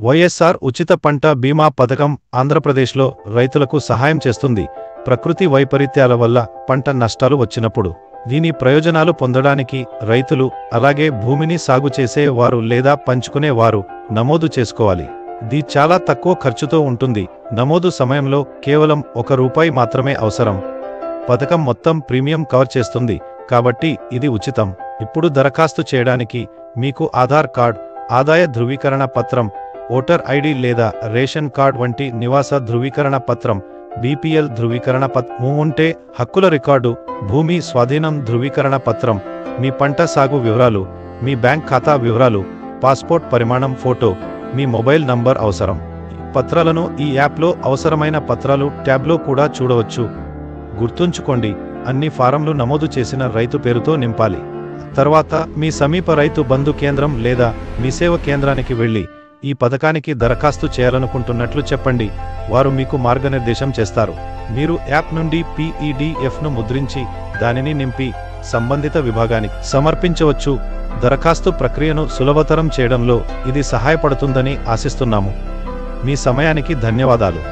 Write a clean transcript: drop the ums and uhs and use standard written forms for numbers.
వైఎస్ఆర్ ఉచిత పంట బీమా పథకం ఆంధ్రప్రదేశ్లో రైతులకు సహాయం చేస్తుంది. ప్రకృతి వైపరీత్యాల వల్ల పంట నష్టాలు వచ్చినప్పుడు దీని ప్రయోజనాలు పొందడానికి రైతులు, అలాగే భూమిని సాగు చేసే వారు లేదా పంచుకునే వారు నమోదు చేసుకోవాలి. ఇది చాలా తక్కువ ఖర్చుతో ఉంటుంది. నమోదు సమయంలో కేవలం ₹1 మాత్రమే అవసరం. పథకం మొత్తం ప్రీమియం కవర్ చేస్తుంది, కాబట్టి ఇది ఉచితం. ఇప్పుడు దరఖాస్తు చేయడానికి మీకు ఆధార్ కార్డ్, ఆదాయ ధృవీకరణ పత్రం, ఓటర్ ఐడి లేదా రేషన్ కార్డ్ వంటి నివాస ధృవీకరణ పత్రం, బీపీఎల్ ధృవీకరణ పత్రం ఉంటే, హక్కుల రికార్డు, భూమి స్వాధీనం ధృవీకరణ పత్రం, మీ పంట సాగు వివరాలు, మీ బ్యాంక్ ఖాతా వివరాలు, పాస్పోర్ట్ పరిమాణం ఫోటో, మీ మొబైల్ నంబర్ అవసరం. పత్రాలను ఈ యాప్లో అవసరమైన పత్రాలు ట్యాబ్లో కూడా చూడవచ్చు. గుర్తుంచుకోండి, అన్ని ఫారంలు నమోదు చేసిన రైతు పేరుతో నింపాలి. తర్వాత మీ సమీప రైతు బంధు కేంద్రం లేదా మీ సేవ కేంద్రానికి వెళ్లి ఈ పథకానికి దరఖాస్తు చేయాలనుకుంటున్నట్లు చెప్పండి. వారు మీకు మార్గనిర్దేశం చేస్తారు. మీరు యాప్ నుండి పీఈడీఎఫ్ను ముద్రించి దానిని నింపి సంబంధిత విభాగానికి సమర్పించవచ్చు. దరఖాస్తు ప్రక్రియను సులభతరం చేయడంలో ఇది సహాయపడుతుందని ఆశిస్తున్నాము. మీ సమయానికి ధన్యవాదాలు.